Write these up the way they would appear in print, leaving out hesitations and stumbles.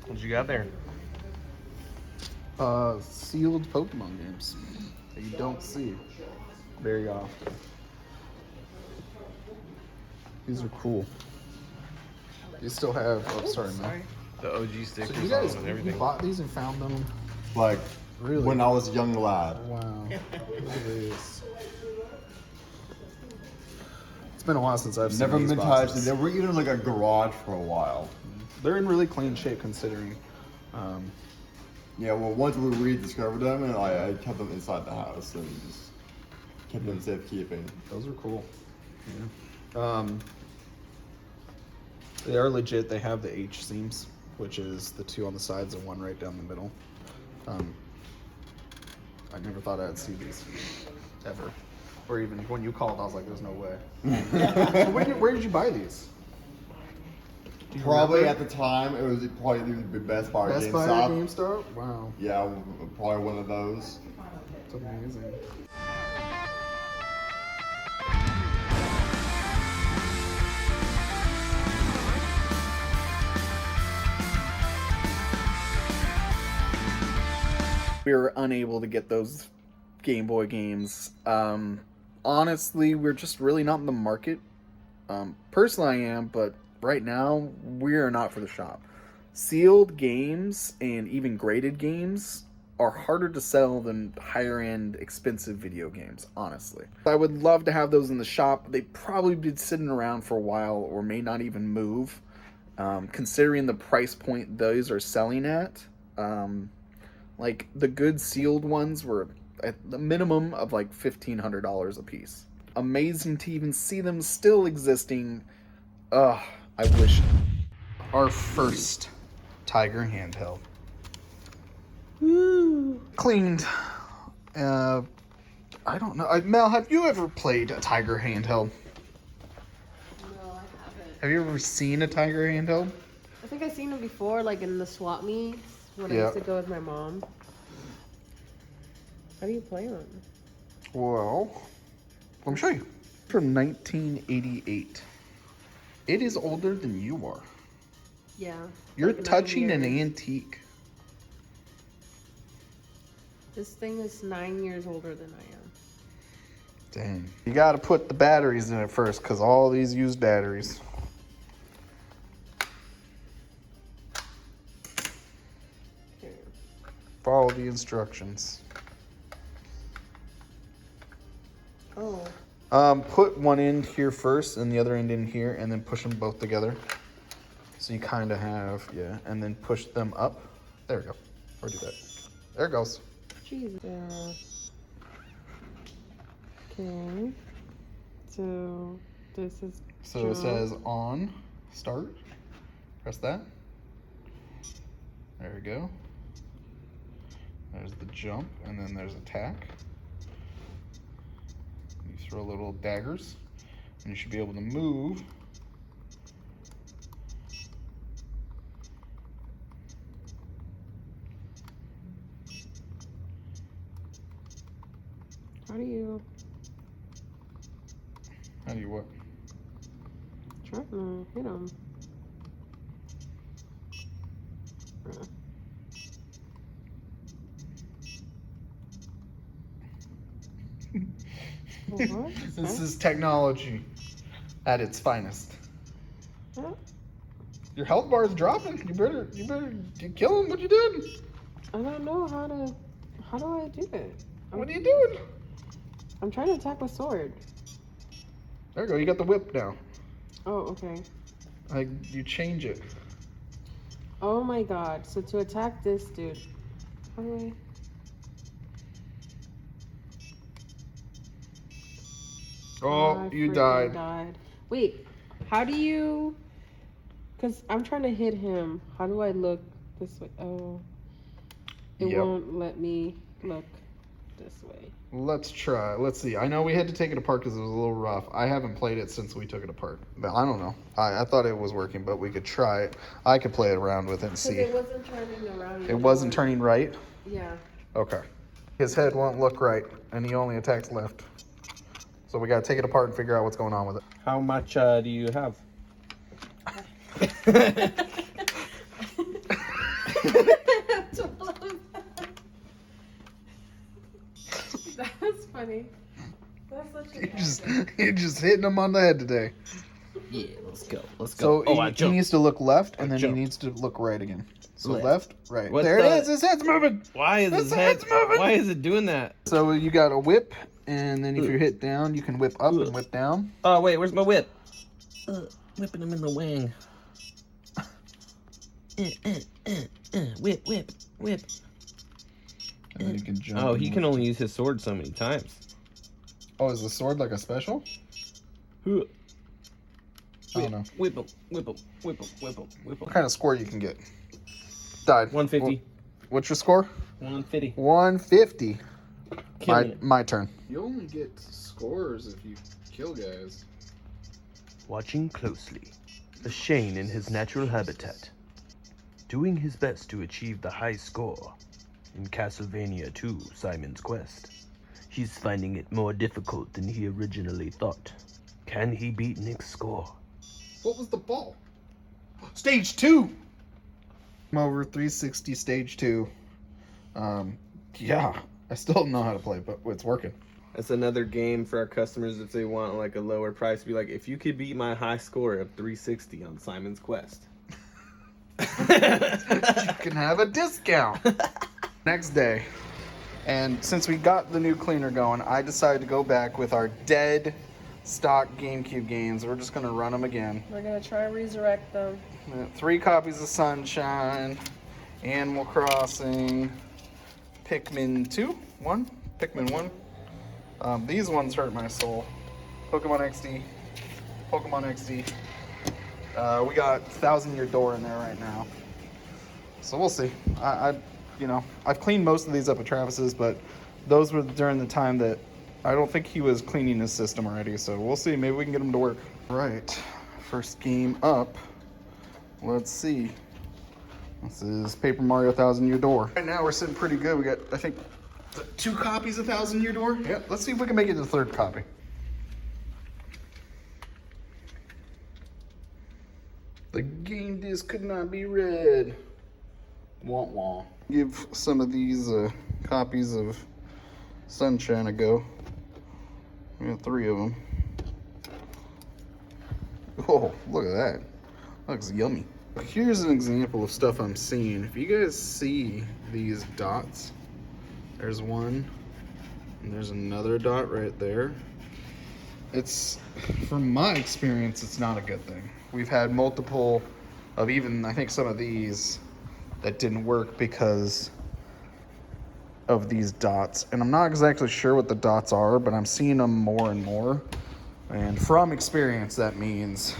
What you got there? Sealed Pokemon games that you don't see very often. These are cool. You still have. Oh, sorry, man. The OG stickers So you guys and you everything. bought these and found them? Like, Really? when I was a young lad. Wow. Look at this. It's been a while since I've Never seen these been touched. boxes. They were even in like a garage for a while. They're in really clean shape considering. Yeah, well, once we rediscovered them, and I kept them inside the house and just kept them safekeeping. Those are cool. Yeah. They are legit. They have the H seams, which is the two on the sides and one right down the middle. I never thought I'd see these ever. Or even when you called, I was like, there's no way. So where did you buy these? Do you Probably remember? at the time, it was probably the Best Buy or Best Buy or GameStop. GameStop? Wow. Yeah, probably one of those. That's amazing. We were unable to get those Game Boy games. Honestly, we're just really not in the market. Personally, I am, but right now, we are not for the shop. Sealed games and even graded games are harder to sell than higher-end, expensive video games, honestly. I would love to have those in the shop. They'd probably be sitting around for a while or may not even move, considering the price point those are selling at. Like, the good sealed ones were at the minimum of like $1,500 a piece. Amazing to even see them still existing. I wish. Our first Tiger handheld. Woo. Cleaned. I don't know. Mel, have you ever played a Tiger handheld? No, I haven't. Have you ever seen a Tiger handheld? I think I've seen them before, like in the swap meets when I Yeah. used to go with my mom. How do you play them? Well, let me show you. From 1988. It is older than you are. Yeah. You're like 9 touching an years. antique. This thing is 9 years older than I am. Dang. You gotta put the batteries in it first, because all these use batteries. Here. Follow the instructions. Oh. Put one end here first and the other end in here, and then push them both together. So you kind of have, yeah, and then push them up. There we go. Or do that. There it goes. Jesus. Okay. So this is. So it says on, start. Press that. There we go. There's the jump, and then there's attack. You throw little daggers, and you should be able to move. How do you How do you what? try to hit him? What? This is technology at its finest. Huh? Your health bar is dropping. You better kill him. What you doing? I don't know how to. How do I do it? What are you doing? I'm trying to attack with sword. There you go. You got the whip now. Oh, okay. Like, you change it. Oh my god. So to attack this dude. How do I? Oh, I you freaking died. Wait, how do you? Because I'm trying to hit him. How do I look this way? Oh, it Yep. won't let me look this way. Let's try. Let's see. I know we had to take it apart because it was a little rough. I haven't played it since we took it apart. But I don't know. I thought it was working, but we could try it. I could play it around with it and Because see. it wasn't turning around. It wasn't turning right? Yeah. Okay. His head won't look right, and he only attacks left. So we got to take it apart and figure out what's going on with it. How much do you have? You're just hitting him on the head today. Yeah, let's go. Let's go. So he needs to look left, and then jumped. he needs to look right again. So Left. left, right. What There the- it is. His head's moving. Why is his head's head moving. Why is it doing that? So you got a whip, and then if you hit down, you can whip up and whip down. Oh wait, where's my whip? Whipping him in the wing. Whip, whip, whip. And then you can jump. Oh, and he whip. can only use his sword so many times. Oh, is the sword like a special? I don't know. Whip him, whip him, whip him, whip him, whip him. What kind of score you can get? Died. 150. What's your score? 150. 150. Killing it. My turn. You only get scores if you kill guys. Watching closely, a Shane in his natural habitat, doing his best to achieve the high score in Castlevania 2 Simon's Quest. He's finding it more difficult than he originally thought. Can he beat Nick's score? What was the ball? Stage 2. I'm over 360 stage 2. Yeah, I still don't know how to play, but it's working. That's another game for our customers if they want like a lower price. Be like, if you could beat my high score of 360 on Simon's Quest. You can have a discount. Next day. And since we got the new cleaner going, I decided to go back with our dead stock GameCube games. We're just going to run them again. We're gonna try and resurrect them. 3 copies of Sunshine, Animal Crossing, Pikmin 2, 1, Pikmin 1. These ones hurt my soul. Pokemon XD, Pokemon XD. We got 1,000 Year Door in there right now. So we'll see. I've cleaned most of these up at Travis's, but those were during the time that I don't think he was cleaning his system already. So we'll see. Maybe we can get him to work. All right, first game up. Let's see. This is Paper Mario 1,000 Year Door. Right now we're sitting pretty good. We got, I think, 2 copies of 1,000 Year Door. Yeah, let's see if we can make it to the 3rd copy. The game disc could not be read. Wah wah. Give some of these copies of Sunshine a go. We got 3 of them. Oh, look at that. Looks yummy. Here's an example of stuff I'm seeing. If you guys see these dots, there's one, and there's another dot right there. It's, from my experience, it's not a good thing. We've had multiple of even, I think some of these that didn't work because of these dots. And I'm not exactly sure what the dots are, but I'm seeing them more and more. And from experience, that means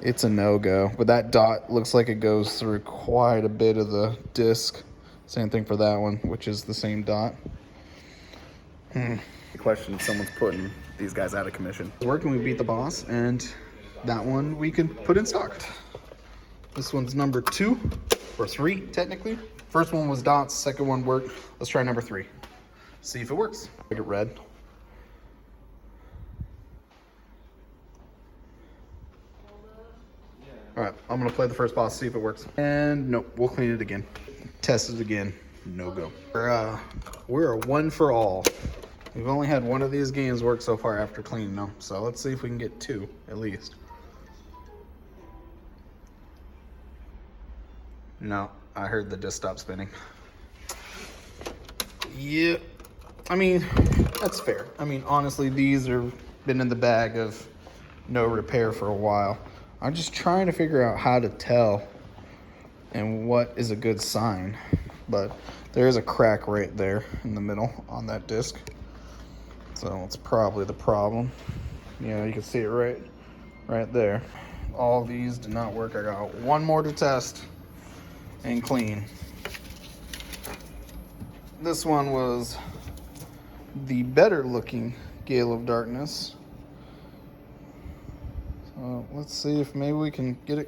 it's a no-go. But that dot looks like it goes through quite a bit of the disc. Same thing for that one, which is the same dot. The question if someone's putting these guys out of commission. Working, we beat the boss, and that one we can put in stock. This one's number 2, or 3, technically. First one was dots, second one worked. Let's try number 3. See if it works. Make it red. All right, I'm gonna play the first boss, see if it works. And nope, we'll clean it again. Test it again, no go. We're a 1 for all. We've only had 1 of these games work so far after cleaning them. So let's see if we can get 2, at least. No, I heard the disc stop spinning. Yeah, I mean, that's fair. I mean, honestly, these have been in the bag of no repair for a while. I'm just trying to figure out how to tell and what is a good sign. But there is a crack right there in the middle on that disc. So it's probably the problem. Yeah, you can see it right there. All these did not work. I got 1 more to test and clean. This one was the better looking Gale of Darkness. So let's see if maybe we can get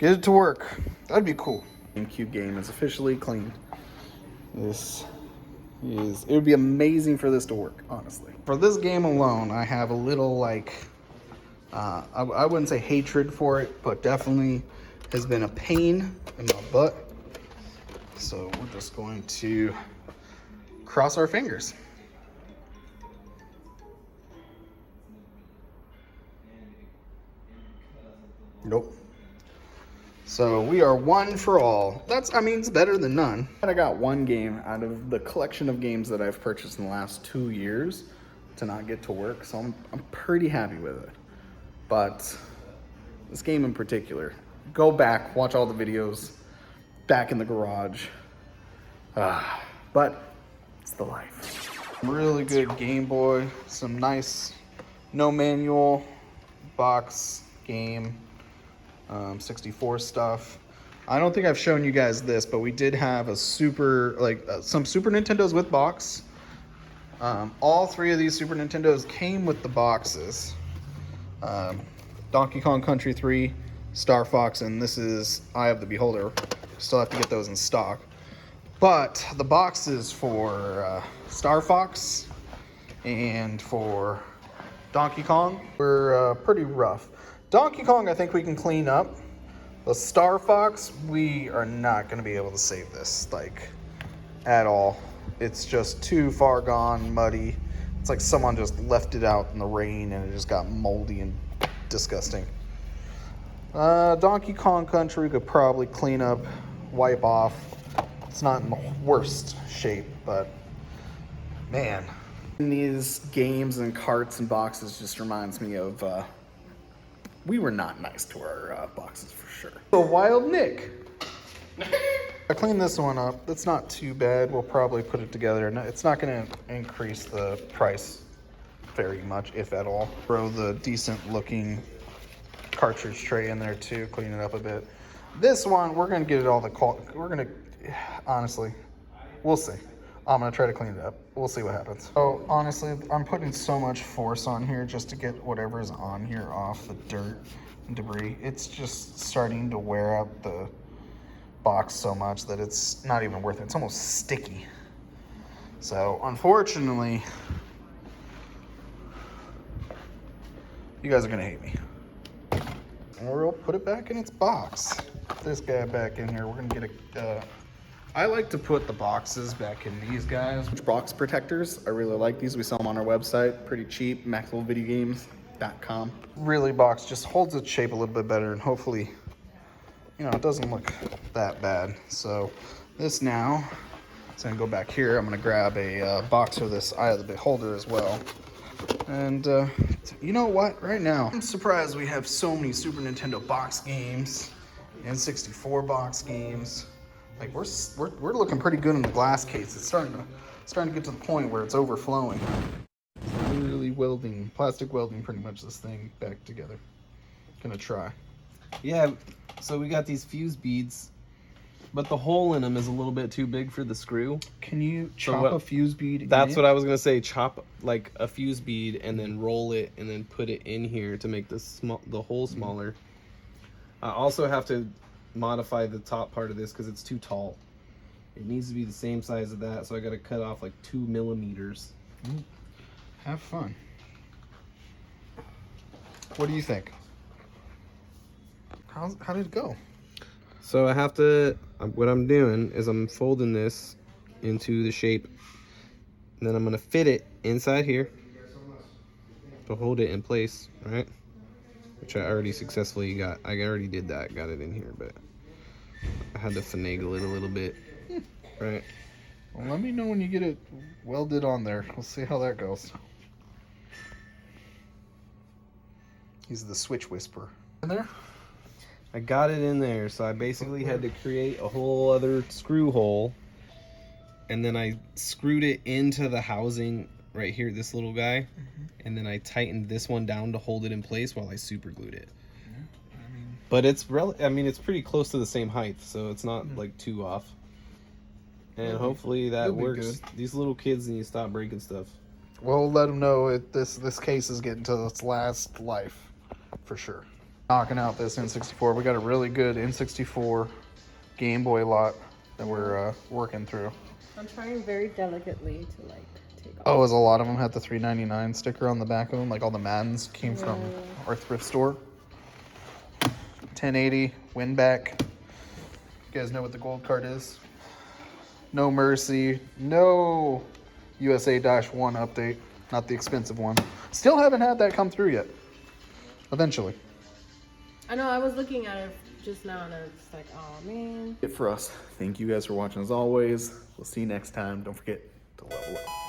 it to work. That'd be cool. GameCube game is officially cleaned. It would be amazing for this to work, honestly. For this game alone, I have a little I wouldn't say hatred for it, but definitely has been a pain in my butt. So we're just going to cross our fingers. Nope. So we are one for all. I mean, it's better than none. But I got one game out of the collection of games that I've purchased in the last 2 years to not get to work, so I'm pretty happy with it. But this game in particular, go back, watch all the videos, back in the garage. But it's the life. Really good Game Boy, some nice, no manual, box game. 64 stuff. I don't think I've shown you guys this, but we did have a some Super Nintendos with box. All 3 of these Super Nintendos came with the boxes. Donkey Kong Country 3, Star Fox, and this is Eye of the Beholder. Still have to get those in stock. But the boxes for Star Fox and for Donkey Kong were pretty rough. Donkey Kong, I think we can clean up. The Star Fox, we are not going to be able to save this, like, at all. It's just too far gone, muddy. It's like someone just left it out in the rain and it just got moldy and disgusting. Donkey Kong Country could probably clean up, wipe off. It's not in the worst shape, but man. These games and carts and boxes just reminds me of we were not nice to our boxes for sure. So Wild Nick. I cleaned this one up. That's not too bad. We'll probably put it together. It's not going to increase the price very much, if at all. Throw the decent looking cartridge tray in there too, clean it up a bit. This one, we're going to get it all we're going to, honestly, we'll see. I'm going to try to clean it up. We'll see what happens. So honestly, I'm putting so much force on here just to get whatever's on here off the dirt and debris. It's just starting to wear out the box so much that it's not even worth it. It's almost sticky. So unfortunately, you guys are going to hate me. And we'll put it back in its box. Put this guy back in here. We're going to get a... I like to put the boxes back in these guys. Box protectors. I really like these. We sell them on our website. Pretty cheap. MaxwellVideoGames.com. Really, box just holds its shape a little bit better, and hopefully, you know, it doesn't look that bad. So this now, it's gonna go back here. I'm gonna grab a box for this Eye of the Beholder as well. And you know what? Right now, I'm surprised we have so many Super Nintendo box games and 64 box games. Like we're looking pretty good in the glass case. It's starting to get to the point where it's overflowing. Literally welding, plastic welding, pretty much this thing back together. Gonna try. Yeah, so we got these fuse beads, but the hole in them is a little bit too big for the screw. Can you chop a fuse bead? That's what I was gonna say. Chop like a fuse bead and then roll it and then put it in here to make the hole smaller. I also have to modify the top part of this because it's too tall. It needs to be the same size as that, so I got to cut off like 2 millimeters. Have fun. What do you think? How did it go? So I have to, what I'm doing is I'm folding this into the shape, and then I'm going to fit it inside here to hold it in place, right? Which I already successfully got. I already did that, got it in here, but I had to finagle it a little bit, right? Well, let me know when you get it welded on there. We'll see how that goes. He's the switch whisperer. In there? I got it in there, so I basically had to create a whole other screw hole, and then I screwed it into the housing right here, this little guy, and then I tightened this one down to hold it in place while I super glued it. But it's it's pretty close to the same height, so it's not like too off. And hopefully that works. These little kids need to stop breaking stuff. We'll let them know this case is getting to its last life, for sure. Knocking out this N64. We got a really good N64 Game Boy lot that we're working through. I'm trying very delicately to like take off. Oh, as a lot of them had the $3.99 sticker on the back of them, like all the Maddens came from our thrift store. 1080 Winback. You guys know what the gold card is? No Mercy, no USA-1 update, not the expensive one. Still haven't had that come through yet. Eventually. I know, I was looking at it just now and it's like, oh man. It for us. Thank you guys for watching as always. We'll see you next time. Don't forget to level up.